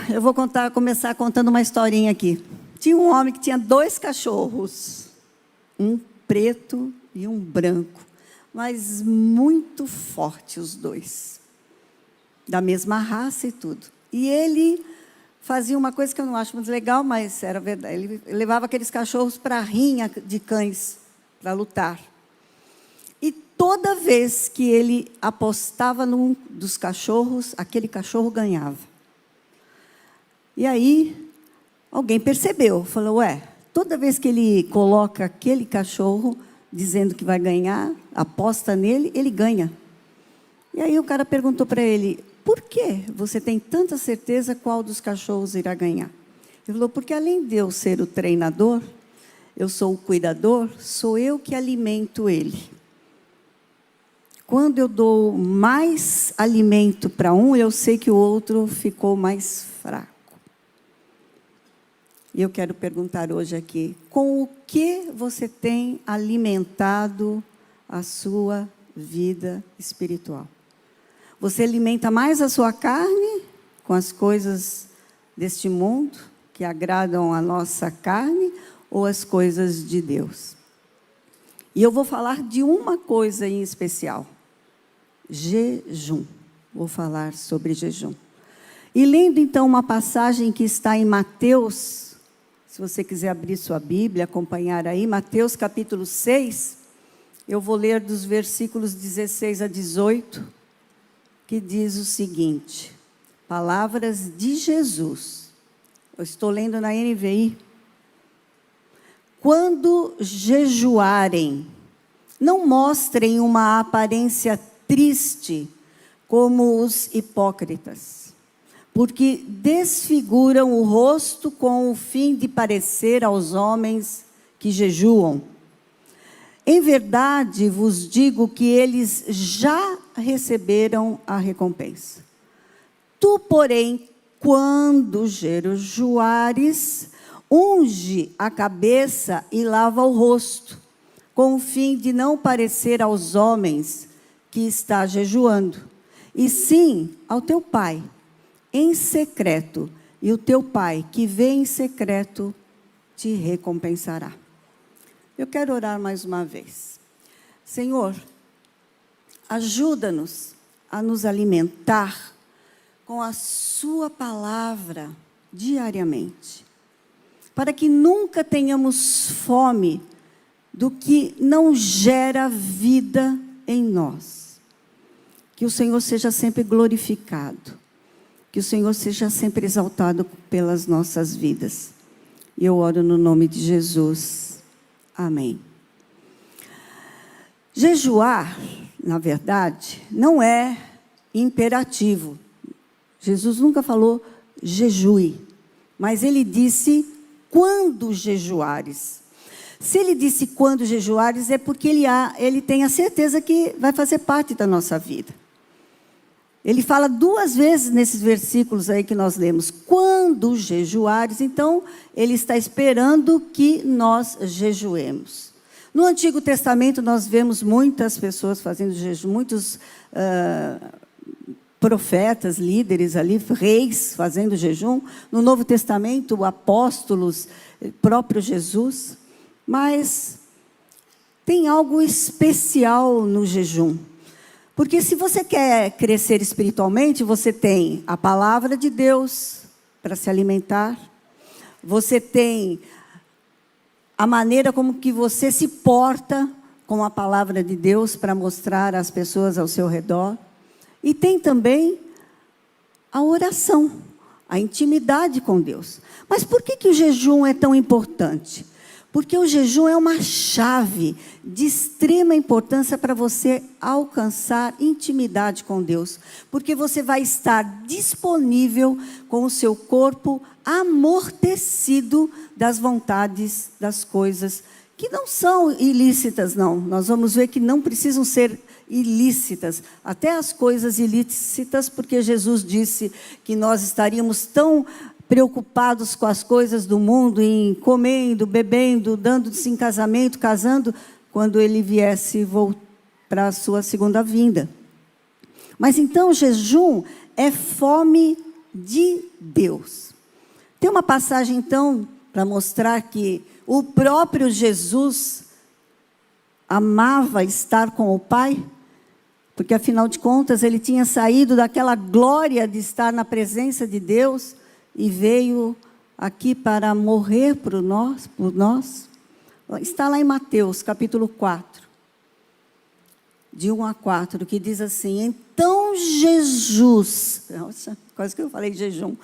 Eu vou começar contando uma historinha aqui. Tinha um homem que tinha 2 cachorros, um preto e um branco, mas muito fortes os 2, da mesma raça e tudo. E ele fazia uma coisa que eu não acho muito legal, mas era verdade. Ele levava aqueles cachorros para a rinha de cães, para lutar. E toda vez que ele apostava num dos cachorros, aquele cachorro ganhava. E aí, alguém percebeu, falou, toda vez que ele coloca aquele cachorro, dizendo que vai ganhar, aposta nele, ele ganha. E aí o cara perguntou para ele, por que você tem tanta certeza qual dos cachorros irá ganhar? Ele falou, porque além de eu ser o treinador, eu sou o cuidador, sou eu que alimento ele. Quando eu dou mais alimento para um, eu sei que o outro ficou mais fraco. E eu quero perguntar hoje aqui, com o que você tem alimentado a sua vida espiritual? Você alimenta mais a sua carne com as coisas deste mundo, que agradam a nossa carne, ou as coisas de Deus? E eu vou falar de uma coisa em especial, jejum. Vou falar sobre jejum. E lendo então uma passagem que está em Mateus, se você quiser abrir sua Bíblia, acompanhar aí, Mateus capítulo 6, eu vou ler dos versículos 16 a 18, que diz o seguinte, palavras de Jesus. Eu estou lendo na NVI. Quando jejuarem, não mostrem uma aparência triste como os hipócritas, porque desfiguram o rosto com o fim de parecer aos homens que jejuam. Em verdade vos digo que eles já receberam a recompensa. Tu, porém, quando jejuares, unge a cabeça e lava o rosto, com o fim de não parecer aos homens que está jejuando, e sim ao teu Pai, em secreto, e o teu Pai, que vê em secreto, te recompensará. Eu quero orar mais uma vez. Senhor, ajuda-nos a nos alimentar com a sua palavra diariamente, para que nunca tenhamos fome do que não gera vida em nós. Que o Senhor seja sempre glorificado. Que o Senhor seja sempre exaltado pelas nossas vidas. E eu oro no nome de Jesus. Amém. Jejuar, na verdade, não é imperativo. Jesus nunca falou jejue, mas ele disse quando jejuares. Se ele disse quando jejuares, é porque ele tem a certeza que vai fazer parte da nossa vida. Ele fala 2 vezes nesses versículos aí que nós lemos, quando jejuares, então ele está esperando que nós jejuemos. No Antigo Testamento nós vemos muitas pessoas fazendo jejum, muitos profetas, líderes ali, reis fazendo jejum. No Novo Testamento, apóstolos, próprio Jesus. Mas tem algo especial no jejum. Porque se você quer crescer espiritualmente, você tem a palavra de Deus para se alimentar. Você tem a maneira como que você se porta com a palavra de Deus para mostrar às pessoas ao seu redor. E tem também a oração, a intimidade com Deus. Mas por que o jejum é tão importante? Porque o jejum é uma chave de extrema importância para você alcançar intimidade com Deus. Porque você vai estar disponível com o seu corpo amortecido das vontades, das coisas que não são ilícitas, não. Nós vamos ver que não precisam ser ilícitas. Até as coisas ilícitas, porque Jesus disse que nós estaríamos tão preocupados com as coisas do mundo, em comendo, bebendo, dando-se em casamento, casando, quando ele viesse para a sua segunda vinda. Mas então o jejum é fome de Deus. Tem uma passagem, então, para mostrar que o próprio Jesus amava estar com o Pai, porque, afinal de contas, ele tinha saído daquela glória de estar na presença de Deus e veio aqui para morrer por nós. Está lá em Mateus, capítulo 4, de 1 a 4, que diz assim: então Jesus, nossa, quase que eu falei jejum.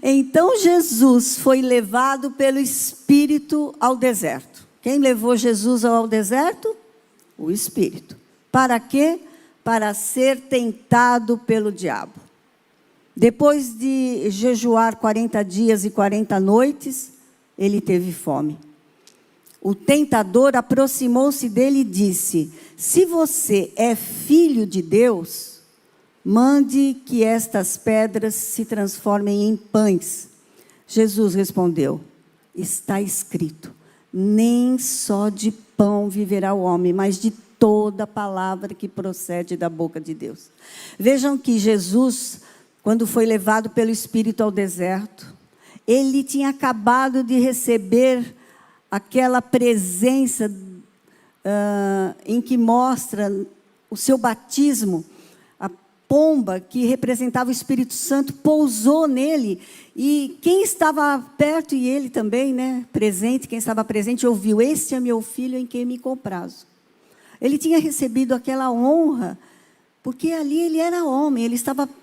Então Jesus foi levado pelo Espírito ao deserto. Quem levou Jesus ao deserto? O Espírito. Para quê? Para ser tentado pelo diabo. Depois de jejuar 40 dias e 40 noites, ele teve fome. O tentador aproximou-se dele e disse: se você é filho de Deus, mande que estas pedras se transformem em pães. Jesus respondeu: está escrito, nem só de pão viverá o homem, mas de toda palavra que procede da boca de Deus. Vejam que Jesus, quando foi levado pelo Espírito ao deserto, ele tinha acabado de receber aquela presença em que mostra o seu batismo. A pomba que representava o Espírito Santo pousou nele, e quem estava perto, e ele também, presente, quem estava presente ouviu: este é meu filho em quem me comprazo. Ele tinha recebido aquela honra, porque ali ele era homem,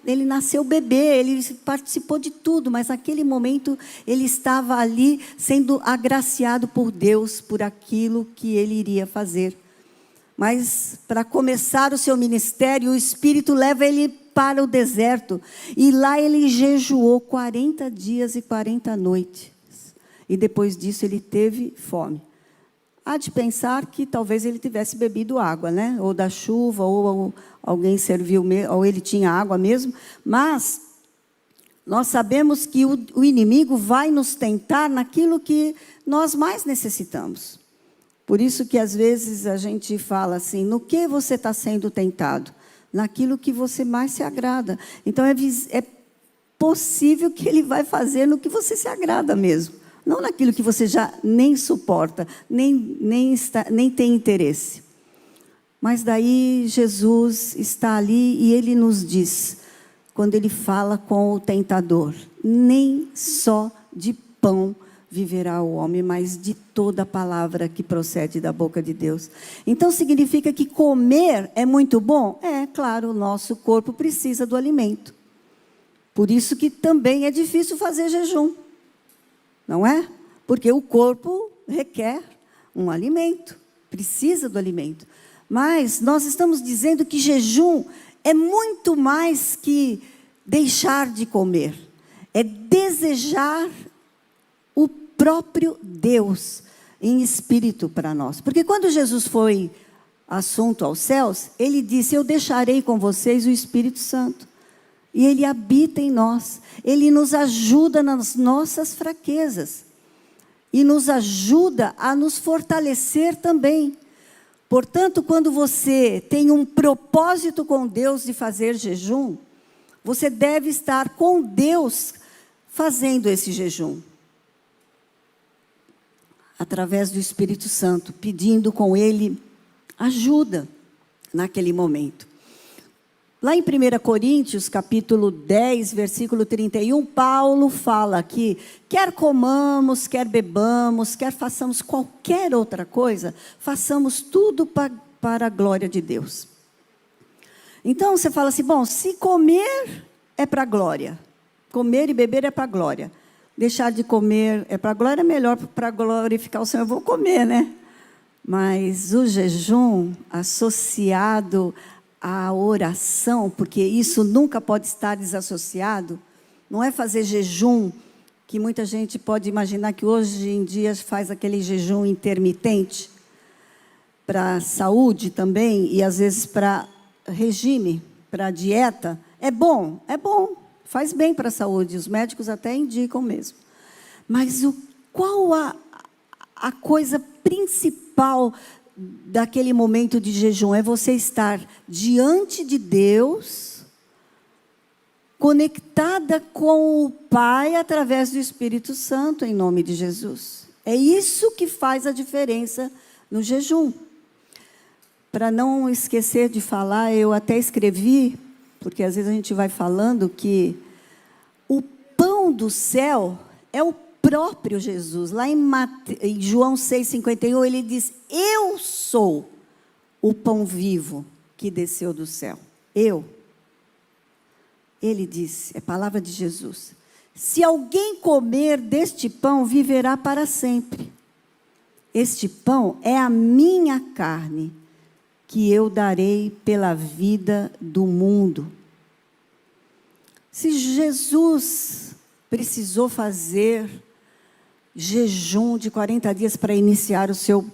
ele nasceu bebê, ele participou de tudo, mas naquele momento ele estava ali sendo agraciado por Deus, por aquilo que ele iria fazer. Mas para começar o seu ministério, o Espírito leva ele para o deserto, e lá ele jejuou 40 dias e 40 noites, e depois disso ele teve fome. Há de pensar que talvez ele tivesse bebido água, ou da chuva, ou alguém serviu, ou ele tinha água mesmo. Mas nós sabemos que o inimigo vai nos tentar naquilo que nós mais necessitamos. Por isso que às vezes a gente fala assim: no que você está sendo tentado? Naquilo que você mais se agrada. Então é possível que ele vai fazer no que você se agrada mesmo. Não naquilo que você já nem suporta, nem tem interesse. Mas daí Jesus está ali e ele nos diz, quando ele fala com o tentador: nem só de pão viverá o homem, mas de toda palavra que procede da boca de Deus. Então significa que comer é muito bom? É, claro, o nosso corpo precisa do alimento. Por isso que também é difícil fazer jejum. Não é? Porque o corpo requer um alimento, precisa do alimento. Mas nós estamos dizendo que jejum é muito mais que deixar de comer. É desejar o próprio Deus em espírito para nós. Porque quando Jesus foi assunto aos céus, ele disse: eu deixarei com vocês o Espírito Santo. E ele habita em nós. Ele nos ajuda nas nossas fraquezas. E nos ajuda a nos fortalecer também. Portanto, quando você tem um propósito com Deus de fazer jejum, você deve estar com Deus fazendo esse jejum. Através do Espírito Santo, pedindo com Ele ajuda naquele momento. Lá em 1 Coríntios, capítulo 10, versículo 31, Paulo fala que quer comamos, quer bebamos, quer façamos qualquer outra coisa, façamos tudo para a glória de Deus. Então você fala assim: bom, se comer é para a glória, comer e beber é para a glória, deixar de comer é para a glória, é melhor para glorificar o Senhor, eu vou comer, Mas o jejum associado a oração, porque isso nunca pode estar desassociado, não é fazer jejum, que muita gente pode imaginar que hoje em dia faz aquele jejum intermitente, para saúde também, e às vezes para regime, para dieta. É bom, faz bem para a saúde, os médicos até indicam mesmo. Mas qual a coisa principal daquele momento de jejum? É você estar diante de Deus, conectada com o Pai através do Espírito Santo, em nome de Jesus. É isso que faz a diferença no jejum. Para não esquecer de falar, eu até escrevi, porque às vezes a gente vai falando que o pão do céu é o próprio Jesus. Lá em João 6,51, ele diz: eu sou o pão vivo que desceu do céu. Eu. Ele disse, é palavra de Jesus: se alguém comer deste pão, viverá para sempre. Este pão é a minha carne, que eu darei pela vida do mundo. Se Jesus precisou fazer jejum de 40 dias para iniciar o seu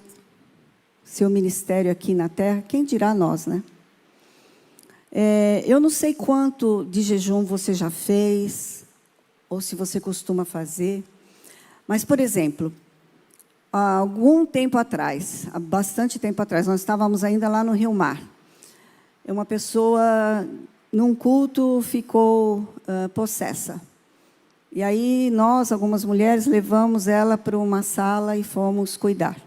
ministério aqui na terra, quem dirá nós, né? Eu não sei quanto de jejum você já fez, ou se você costuma fazer, mas, por exemplo, há algum tempo atrás, há bastante tempo atrás, nós estávamos ainda lá no Rio Mar. Uma pessoa, num culto, ficou possessa. E aí nós, algumas mulheres, levamos ela para uma sala e fomos cuidar.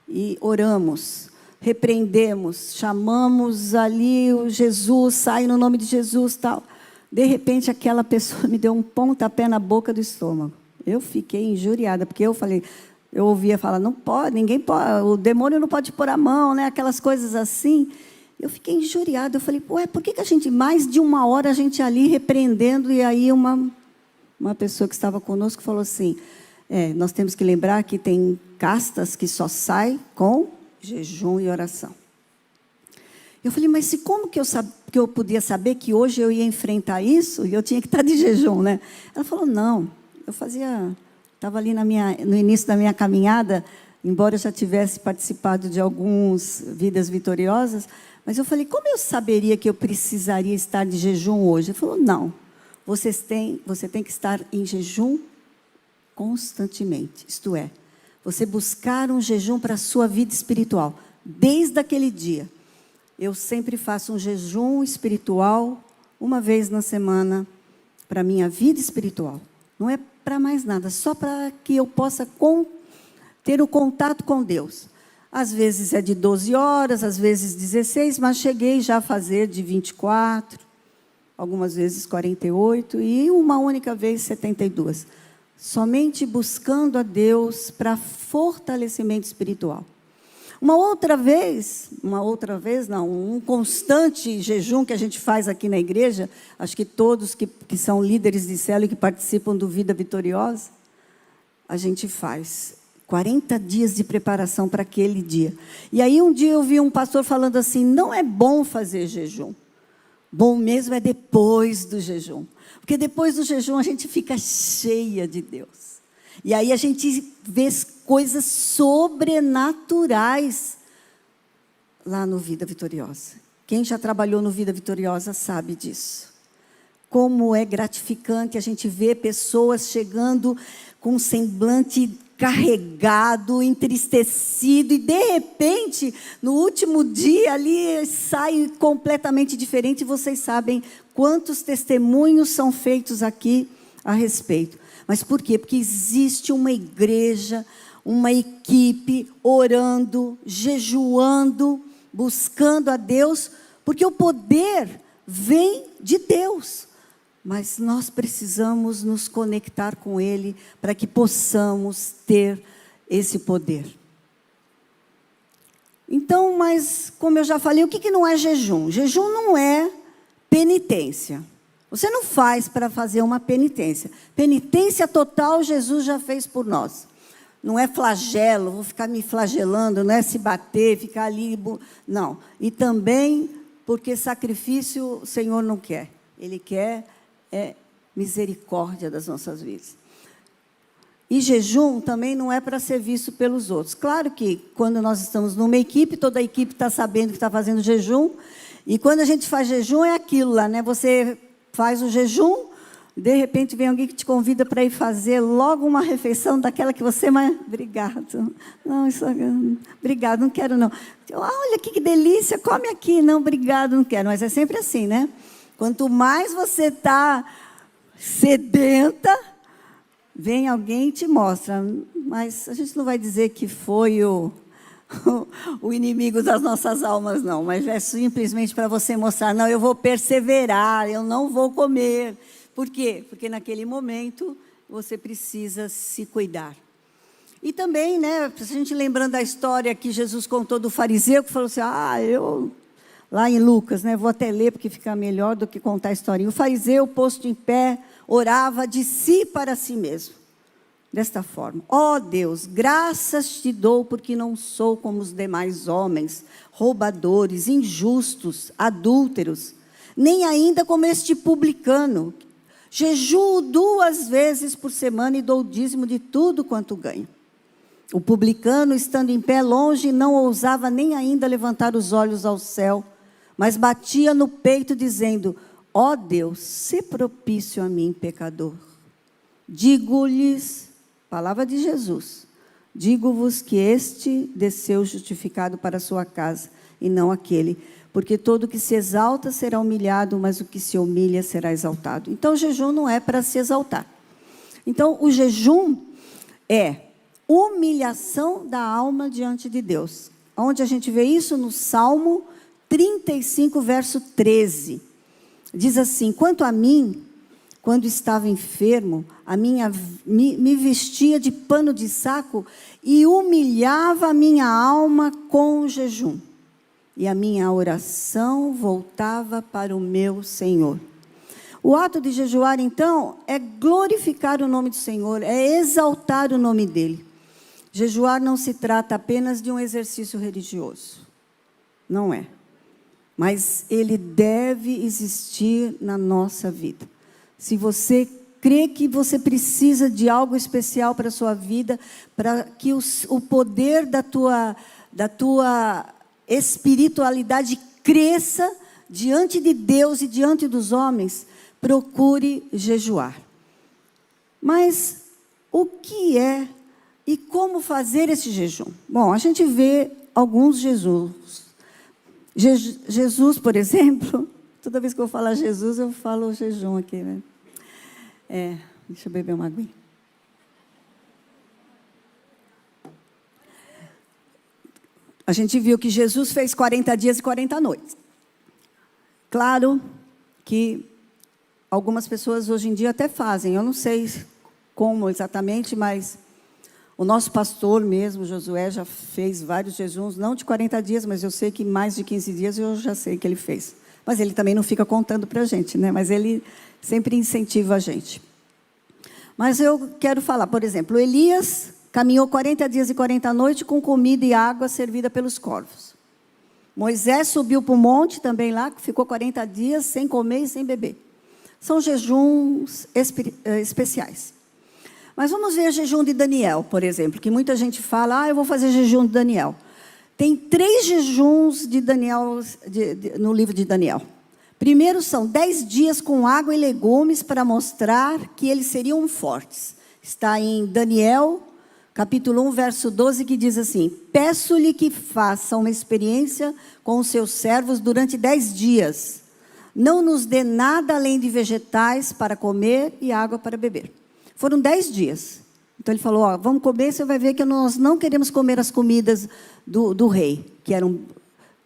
E oramos, repreendemos, chamamos ali o Jesus, sai no nome de Jesus, tal. De repente, aquela pessoa me deu um pontapé na boca do estômago. Eu fiquei injuriada, porque eu falei... Eu ouvia falar, não pode, ninguém pode, o demônio não pode pôr a mão, né? Aquelas coisas assim. Eu fiquei injuriada, eu falei, ué, por que a gente, mais de uma hora, a gente ali repreendendo, e aí uma pessoa que estava conosco falou assim, nós temos que lembrar que tem castas que só saem com jejum e oração. Eu falei, mas como que eu podia saber que hoje eu ia enfrentar isso, e eu tinha que estar de jejum, né? Ela falou, não, eu estava ali no início da minha caminhada, embora eu já tivesse participado de algumas vidas vitoriosas, mas eu falei, como eu saberia que eu precisaria estar de jejum hoje? Ele falou, não, você tem que estar em jejum constantemente, isto é, você buscar um jejum para a sua vida espiritual, desde aquele dia. Eu sempre faço um jejum espiritual, uma vez na semana, para a minha vida espiritual. Não é para mais nada, só para que eu possa ter o contato com Deus. Às vezes é de 12 horas, às vezes 16, mas cheguei já a fazer de 24, algumas vezes 48, e uma única vez 72. Somente buscando a Deus para fortalecimento espiritual. Um constante jejum que a gente faz aqui na igreja, acho que todos que são líderes de célula e que participam do Vida Vitoriosa, a gente faz 40 dias de preparação para aquele dia. E aí um dia eu vi um pastor falando assim, não é bom fazer jejum, bom mesmo é depois do jejum, porque depois do jejum a gente fica cheia de Deus. E aí a gente vê coisas sobrenaturais lá no Vida Vitoriosa. Quem já trabalhou no Vida Vitoriosa sabe disso. Como é gratificante a gente ver pessoas chegando com um semblante carregado, entristecido, e de repente, no último dia ali, sai completamente diferente. E vocês sabem quantos testemunhos são feitos aqui a respeito. Mas por quê? Porque existe uma igreja, uma equipe orando, jejuando, buscando a Deus, porque o poder vem de Deus. Mas nós precisamos nos conectar com Ele para que possamos ter esse poder. Então, mas como eu já falei, o que não é jejum? Jejum não é penitência. Você não faz para fazer uma penitência. Penitência total, Jesus já fez por nós. Não é flagelo, vou ficar me flagelando, não é se bater, ficar ali. Não. E também porque sacrifício o Senhor não quer. Ele quer misericórdia das nossas vidas. E jejum também não é para ser visto pelos outros. Claro que quando nós estamos numa equipe, toda a equipe está sabendo que está fazendo jejum. E quando a gente faz jejum, é aquilo lá, né? Você faz o jejum, de repente vem alguém que te convida para ir fazer logo uma refeição daquela que você... Mas, obrigado. Não, obrigado, não quero não. Olha que delícia, come aqui. Não, obrigado, não quero. Mas é sempre assim, né? Quanto mais você está sedenta, vem alguém e te mostra. Mas a gente não vai dizer que foi o inimigo das nossas almas, não. Mas é simplesmente para você mostrar, não, eu vou perseverar, eu não vou comer. Por quê? Porque naquele momento você precisa se cuidar. E também, né, a gente lembrando da história que Jesus contou do fariseu, que falou assim, lá em Lucas, né, vou até ler porque fica melhor do que contar a historinha. O fariseu, posto em pé, orava de si para si mesmo, desta forma: ó Deus, graças te dou porque não sou como os demais homens, roubadores, injustos, adúlteros, nem ainda como este publicano. Jejuo 2 vezes por semana e dou o dízimo de tudo quanto ganho. O publicano, estando em pé longe, não ousava nem ainda levantar os olhos ao céu, mas batia no peito, dizendo: ó Deus, sê propício a mim, pecador. Digo-lhes, palavra de Jesus, digo-vos que este desceu justificado para a sua casa, e não aquele, porque todo o que se exalta será humilhado, mas o que se humilha será exaltado. Então, o jejum não é para se exaltar. Então, o jejum é humilhação da alma diante de Deus. Onde a gente vê isso? No Salmo 35, verso 13. Diz assim: quanto a mim, quando estava enfermo, me vestia de pano de saco e humilhava a minha alma com o jejum. E a minha oração voltava para o meu Senhor. O ato de jejuar, então, é glorificar o nome do Senhor, é exaltar o nome dEle. Jejuar não se trata apenas de um exercício religioso. Não é. Mas ele deve existir na nossa vida. Se você crê que você precisa de algo especial para a sua vida, para que o poder da tua espiritualidade cresça diante de Deus e diante dos homens, procure jejuar. Mas o que é e como fazer esse jejum? Bom, a gente vê alguns Jesus. Jesus, por exemplo, toda vez que eu falar Jesus, eu falo jejum aqui, né? Deixa eu beber uma aguinha. A gente viu que Jesus fez 40 dias e 40 noites. Claro que algumas pessoas hoje em dia até fazem, eu não sei como exatamente, mas o nosso pastor mesmo, Josué, já fez vários jejuns, não de 40 dias, mas eu sei que mais de 15 dias eu já sei que ele fez. Mas ele também não fica contando para a gente, né? Mas ele sempre incentiva a gente. Mas eu quero falar, por exemplo, Elias caminhou 40 dias e 40 noites com comida e água servida pelos corvos. Moisés subiu para o monte também lá, ficou 40 dias sem comer e sem beber. São jejuns especiais. Mas vamos ver o jejum de Daniel, por exemplo, que muita gente fala, eu vou fazer jejum de Daniel. Tem 3 jejuns de Daniel, no livro de Daniel. Primeiro são 10 dias com água e legumes para mostrar que eles seriam fortes. Está em Daniel, capítulo 1, verso 12, que diz assim: peço-lhe que faça uma experiência com os seus servos durante 10 dias. Não nos dê nada além de vegetais para comer e água para beber. Foram 10 dias. Então ele falou, vamos comer, você vai ver que nós não queremos comer as comidas do rei, que eram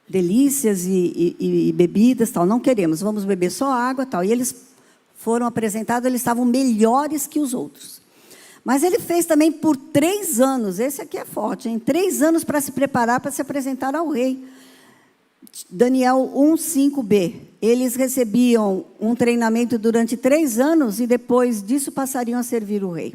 delícias e bebidas, tal, não queremos, vamos beber só água, tal. E eles foram apresentados, eles estavam melhores que os outros. Mas ele fez também por 3 anos, esse aqui é forte, hein? 3 anos para se preparar, para se apresentar ao rei. Daniel 1:5b. Eles recebiam um treinamento durante 3 anos e depois disso passariam a servir o rei.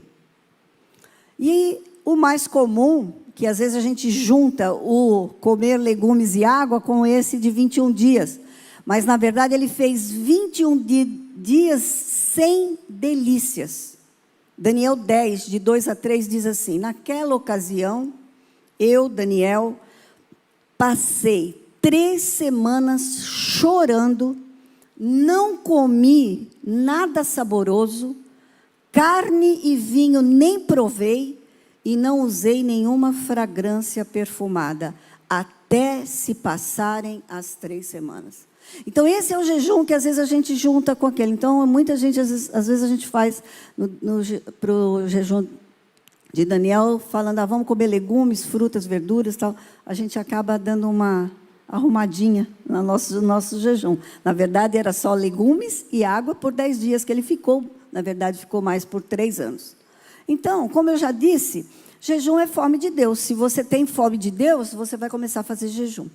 E o mais comum, que às vezes a gente junta o comer legumes e água com esse de 21 dias. Mas na verdade ele fez 21 dias sem delícias. Daniel 10, de 2 a 3 diz assim: naquela ocasião, eu, Daniel, passei 3 semanas chorando, não comi nada saboroso, carne e vinho nem provei, e não usei nenhuma fragrância perfumada, até se passarem as 3 semanas. Então, esse é o jejum que às vezes a gente junta com aquele. Então, muita gente, às vezes a gente faz para o jejum de Daniel, falando, vamos comer legumes, frutas, verduras, tal. A gente acaba dando uma arrumadinha no nosso jejum. Na verdade, era só legumes e água por 10 dias que ele ficou. Na verdade, ficou mais por 3 anos. Então, como eu já disse, jejum é fome de Deus. Se você tem fome de Deus, você vai começar a fazer jejum.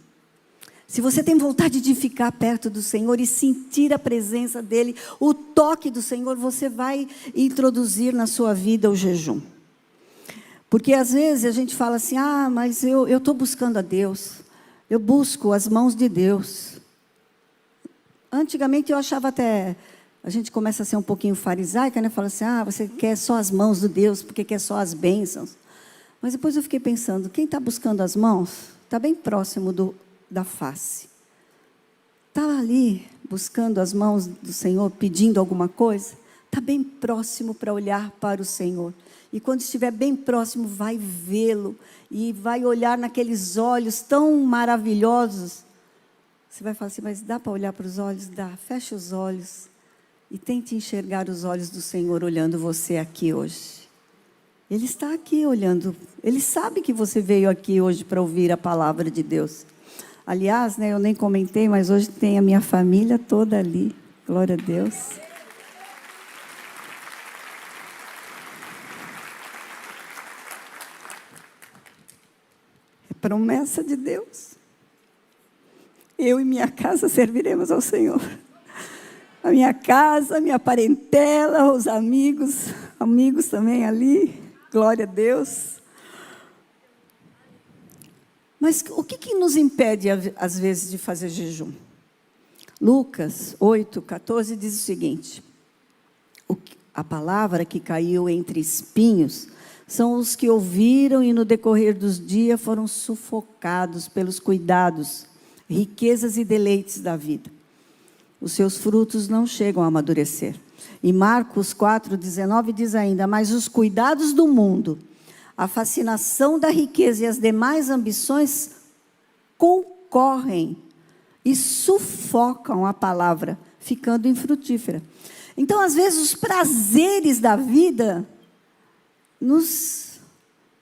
Se você tem vontade de ficar perto do Senhor e sentir a presença dEle, o toque do Senhor, você vai introduzir na sua vida o jejum. Porque às vezes a gente fala assim, mas eu estou buscando a Deus, eu busco as mãos de Deus. Antigamente eu achava até, a gente começa a ser um pouquinho farisaica, né? Fala assim, você quer só as mãos de Deus, porque quer só as bênçãos. Mas depois eu fiquei pensando, quem está buscando as mãos, está bem próximo da face. Está ali, buscando as mãos do Senhor, pedindo alguma coisa, está bem próximo para olhar para o Senhor. E quando estiver bem próximo, vai vê-lo, e vai olhar naqueles olhos tão maravilhosos. Você vai falar assim, mas dá para olhar para os olhos? Dá, fecha os olhos, e tente enxergar os olhos do Senhor olhando você aqui hoje. Ele está aqui olhando, Ele sabe que você veio aqui hoje para ouvir a palavra de Deus. Aliás, eu nem comentei, mas hoje tem a minha família toda ali. Glória a Deus. É promessa de Deus. Eu e minha casa serviremos ao Senhor. A minha casa, a minha parentela, os amigos também ali. Glória a Deus. Mas o que nos impede, às vezes, de fazer jejum? Lucas 8:14 diz o seguinte, a palavra que caiu entre espinhos são os que ouviram e no decorrer dos dias foram sufocados pelos cuidados, riquezas e deleites da vida. Os seus frutos não chegam a amadurecer. E Marcos 4:19 diz ainda, mas os cuidados do mundo, a fascinação da riqueza e as demais ambições concorrem e sufocam a palavra, ficando infrutífera. Então, às vezes, os prazeres da vida nos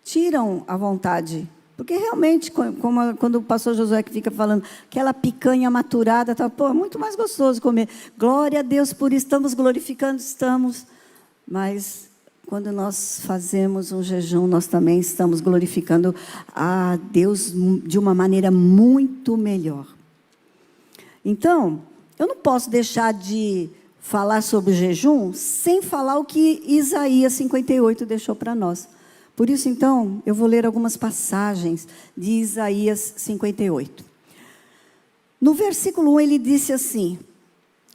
tiram a vontade. Porque realmente, quando o pastor Josué que fica falando, aquela picanha maturada, é muito mais gostoso comer. Glória a Deus por isso, estamos glorificando, mas quando nós fazemos um jejum, nós também estamos glorificando a Deus de uma maneira muito melhor. Então, eu não posso deixar de falar sobre o jejum sem falar o que Isaías 58 deixou para nós. Por isso, então, eu vou ler algumas passagens de Isaías 58. No versículo 1, ele disse assim,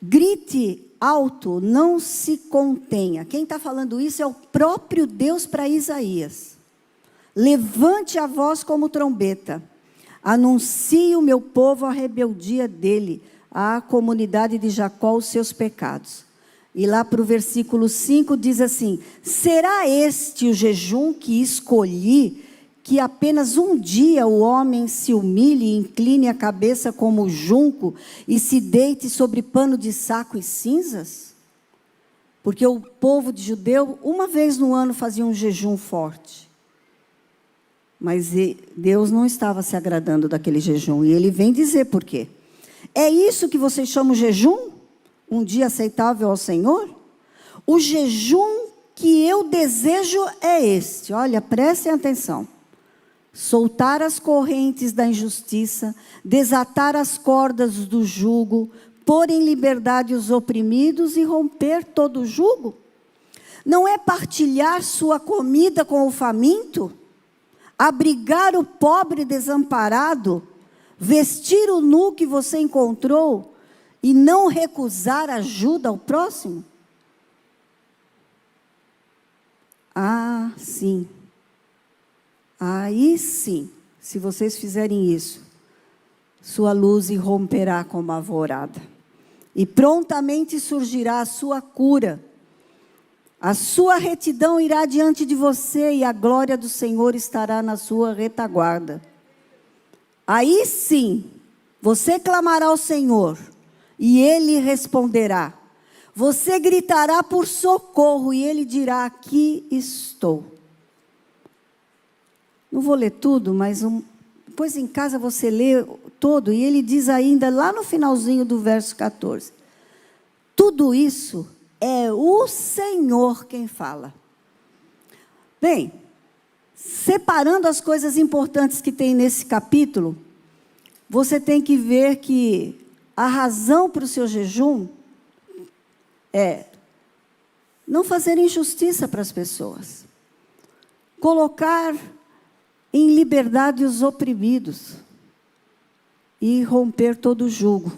grite alto, não se contenha. Quem está falando isso é o próprio Deus para Isaías. Levante a voz como trombeta. Anuncie o meu povo a rebeldia dele, à comunidade de Jacó os seus pecados. E lá para o versículo 5 diz assim, será este o jejum que escolhi, que apenas um dia o homem se humilhe e incline a cabeça como junco e se deite sobre pano de saco e cinzas? Porque o povo de Judeu, uma vez no ano, fazia um jejum forte. Mas Deus não estava se agradando daquele jejum. E Ele vem dizer por quê. É isso que vocês chamam jejum? Um dia aceitável ao Senhor? O jejum que eu desejo é este. Olha, prestem atenção. Soltar as correntes da injustiça, desatar as cordas do jugo, pôr em liberdade os oprimidos e romper todo o jugo? Não é partilhar sua comida com o faminto? Abrigar o pobre desamparado? Vestir o nu que você encontrou? E não recusar ajuda ao próximo? Sim. Aí sim, se vocês fizerem isso, sua luz irromperá como a alvorada. E prontamente surgirá a sua cura. A sua retidão irá diante de você e a glória do Senhor estará na sua retaguarda. Aí sim, você clamará ao Senhor e ele responderá. Você gritará por socorro, e ele dirá: aqui estou. Não vou ler tudo, mas depois em casa você lê todo, e ele diz ainda, lá no finalzinho do verso 14, tudo isso é o Senhor quem fala. Bem, separando as coisas importantes que tem nesse capítulo, você tem que ver que a razão para o seu jejum é não fazer injustiça para as pessoas, colocar em liberdade os oprimidos e romper todo o jugo,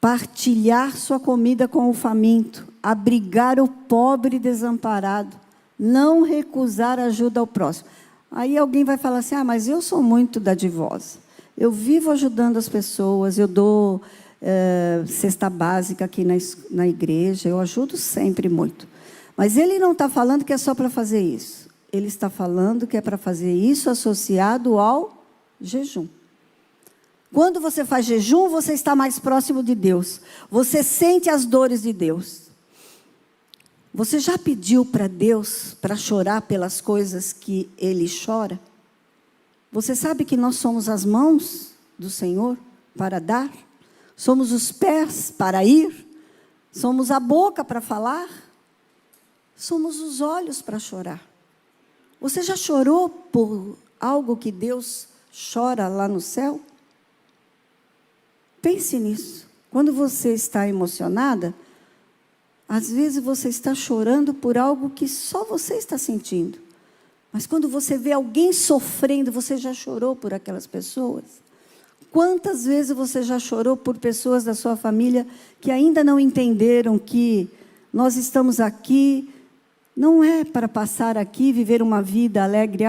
partilhar sua comida com o faminto, abrigar o pobre e desamparado, não recusar ajuda ao próximo. Aí alguém vai falar assim, mas eu sou muito dadivosa, eu vivo ajudando as pessoas, eu dou cesta básica aqui na igreja, eu ajudo sempre muito. Mas ele não está falando que é só para fazer isso. Ele está falando que é para fazer isso associado ao jejum. Quando você faz jejum, você está mais próximo de Deus. Você sente as dores de Deus. Você já pediu para Deus para chorar pelas coisas que Ele chora? Você sabe que nós somos as mãos do Senhor para dar? Somos os pés para ir? Somos a boca para falar? Somos os olhos para chorar. Você já chorou por algo que Deus chora lá no céu? Pense nisso. Quando você está emocionada, às vezes você está chorando por algo que só você está sentindo. Mas quando você vê alguém sofrendo, você já chorou por aquelas pessoas? Quantas vezes você já chorou por pessoas da sua família que ainda não entenderam que nós estamos aqui, não é para passar aqui, viver uma vida alegre,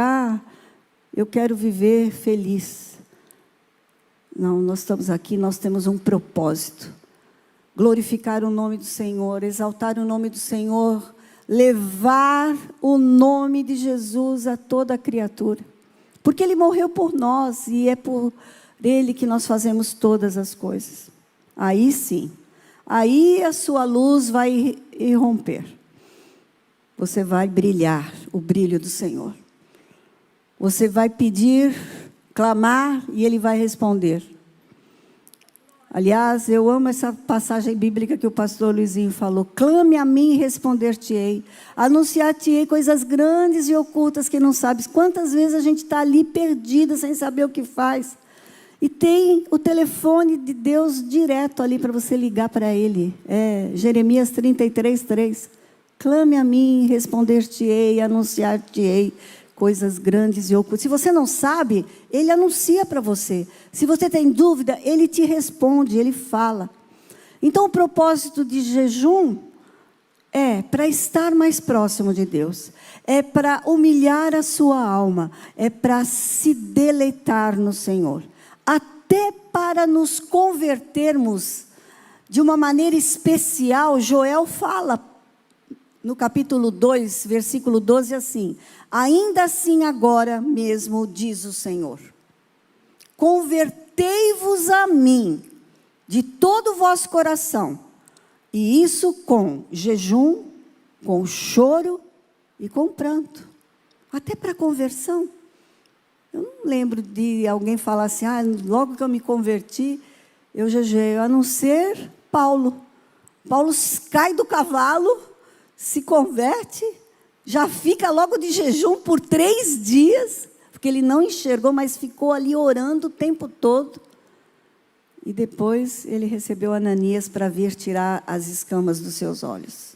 eu quero viver feliz. Não, nós estamos aqui, nós temos um propósito. Glorificar o nome do Senhor, exaltar o nome do Senhor, levar o nome de Jesus a toda a criatura. Porque Ele morreu por nós e é por Ele que nós fazemos todas as coisas. Aí sim, aí a sua luz vai irromper. Você vai brilhar, o brilho do Senhor. Você vai pedir, clamar e Ele vai responder. Aliás, eu amo essa passagem bíblica que o pastor Luizinho falou. Clame a mim e responder-te-ei. Anunciar-te-ei coisas grandes e ocultas que não sabes. Quantas vezes a gente está ali perdida, sem saber o que faz. E tem o telefone de Deus direto ali para você ligar para Ele. Jeremias 33:3. Clame a mim, responder-te-ei, anunciar-te-ei coisas grandes e ocultas. Se você não sabe, Ele anuncia para você. Se você tem dúvida, Ele te responde, Ele fala. Então, o propósito de jejum é para estar mais próximo de Deus. É para humilhar a sua alma. É para se deleitar no Senhor. Até para nos convertermos de uma maneira especial. Joel fala no capítulo 2, versículo 12, assim: ainda assim agora mesmo, diz o Senhor, convertei-vos a mim de todo o vosso coração, e isso com jejum, com choro e com pranto. Até para conversão. Eu não lembro de alguém falar assim, logo que eu me converti, eu jejuei, a não ser Paulo. Paulo cai do cavalo, se converte, já fica logo de jejum por 3 dias, porque ele não enxergou, mas ficou ali orando o tempo todo. E depois ele recebeu Ananias para vir tirar as escamas dos seus olhos.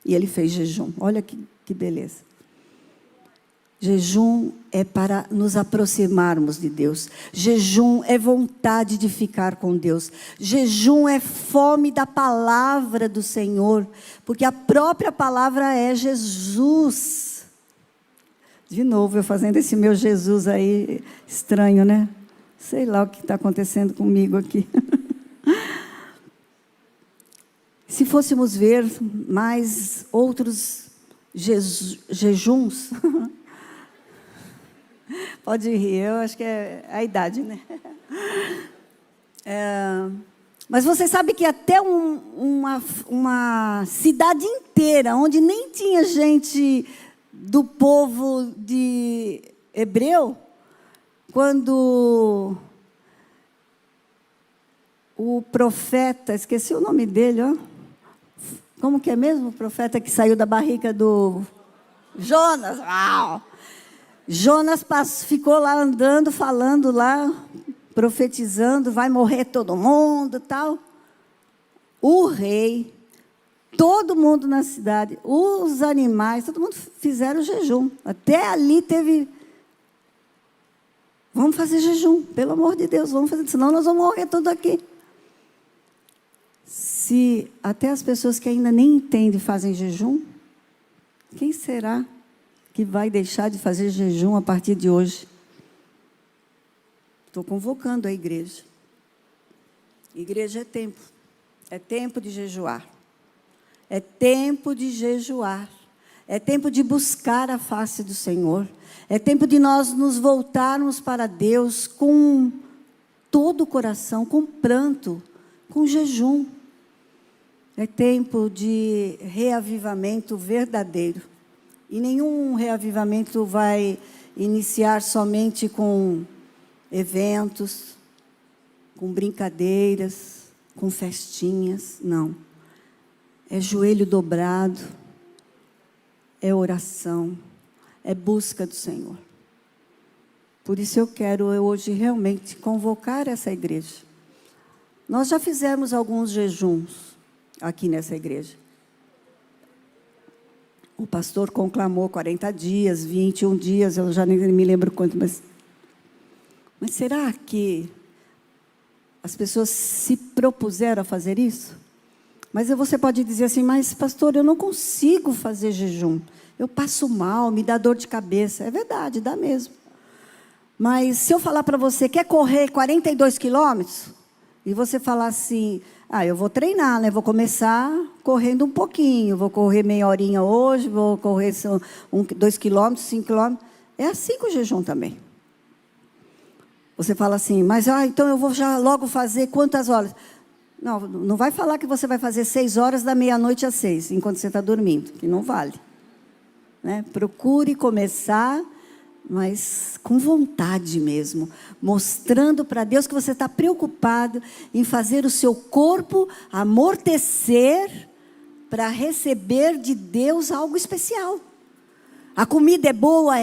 E ele fez jejum. Olha que beleza. Jejum é para nos aproximarmos de Deus. Jejum é vontade de ficar com Deus. Jejum é fome da palavra do Senhor. Porque a própria palavra é Jesus. De novo, eu fazendo esse meu Jesus aí, estranho, né? Sei lá o que está acontecendo comigo aqui. Se fôssemos ver mais outros jejuns... Pode rir, eu acho que é a idade, né? Mas você sabe que até uma cidade inteira, onde nem tinha gente do povo de hebreu, quando o profeta, esqueci o nome dele, ó. Como que é mesmo? O profeta que saiu da barriga do Jonas. Uau! Jonas ficou lá andando, falando lá, profetizando, vai morrer todo mundo, tal. O rei, todo mundo na cidade, os animais, todo mundo fizeram jejum. Até ali teve... Vamos fazer jejum, pelo amor de Deus, vamos fazer, senão nós vamos morrer tudo aqui. Se até as pessoas que ainda nem entendem fazem jejum, quem será que vai deixar de fazer jejum a partir de hoje? Estou convocando a igreja. Igreja é tempo de jejuar. É tempo de jejuar. É tempo de buscar a face do Senhor. É tempo de nós nos voltarmos para Deus com todo o coração, com pranto, com jejum. É tempo de reavivamento verdadeiro. E nenhum reavivamento vai iniciar somente com eventos, com brincadeiras, com festinhas. Não. É joelho dobrado, é oração, é busca do Senhor. Por isso eu quero hoje realmente convocar essa igreja. Nós já fizemos alguns jejuns aqui nessa igreja. O pastor conclamou 40 dias, 21 dias, eu já nem me lembro quanto, mas será que as pessoas se propuseram a fazer isso? Mas você pode dizer assim, mas pastor, eu não consigo fazer jejum. Eu passo mal, me dá dor de cabeça. É verdade, dá mesmo. Mas se eu falar para você, quer correr 42 quilômetros? E você falar assim, eu vou treinar, né? Vou começar correndo um pouquinho. Vou correr meia horinha hoje, vou correr 2 quilômetros, 5 quilômetros. É assim com o jejum também. Você fala assim, mas então eu vou já logo fazer quantas horas? Não vai falar que você vai fazer 6 horas da meia-noite às 6, enquanto você está dormindo, que não vale. Né? Procure começar, mas com vontade mesmo, mostrando para Deus que você está preocupado em fazer o seu corpo amortecer para receber de Deus algo especial. A comida é boa,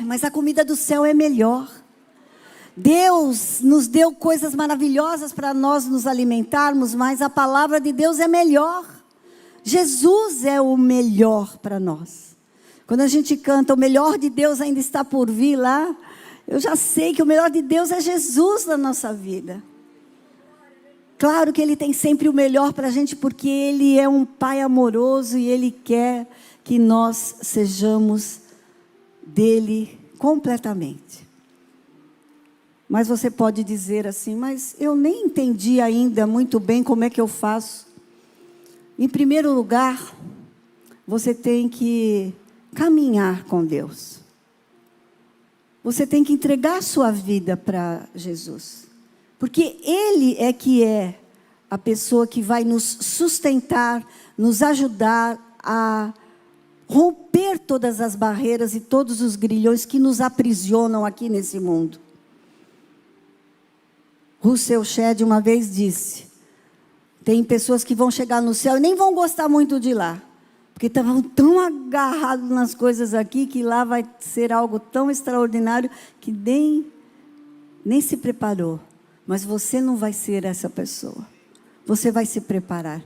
mas a comida do céu é melhor. Deus nos deu coisas maravilhosas para nós nos alimentarmos, mas a palavra de Deus é melhor. Jesus é o melhor para nós. Quando a gente canta, o melhor de Deus ainda está por vir lá, eu já sei que o melhor de Deus é Jesus na nossa vida. Claro que Ele tem sempre o melhor para a gente, porque Ele é um Pai amoroso e Ele quer que nós sejamos dele completamente. Mas você pode dizer assim, mas eu nem entendi ainda muito bem como é que eu faço. Em primeiro lugar, você tem que caminhar com Deus. Você tem que entregar a sua vida para Jesus. Porque Ele é que é a pessoa que vai nos sustentar, nos ajudar a romper todas as barreiras e todos os grilhões que nos aprisionam aqui nesse mundo. Russell Shedd uma vez disse, tem pessoas que vão chegar no céu e nem vão gostar muito de lá. Porque estavam tão agarrados nas coisas aqui, que lá vai ser algo tão extraordinário, que nem se preparou. Mas você não vai ser essa pessoa. Você vai se preparar.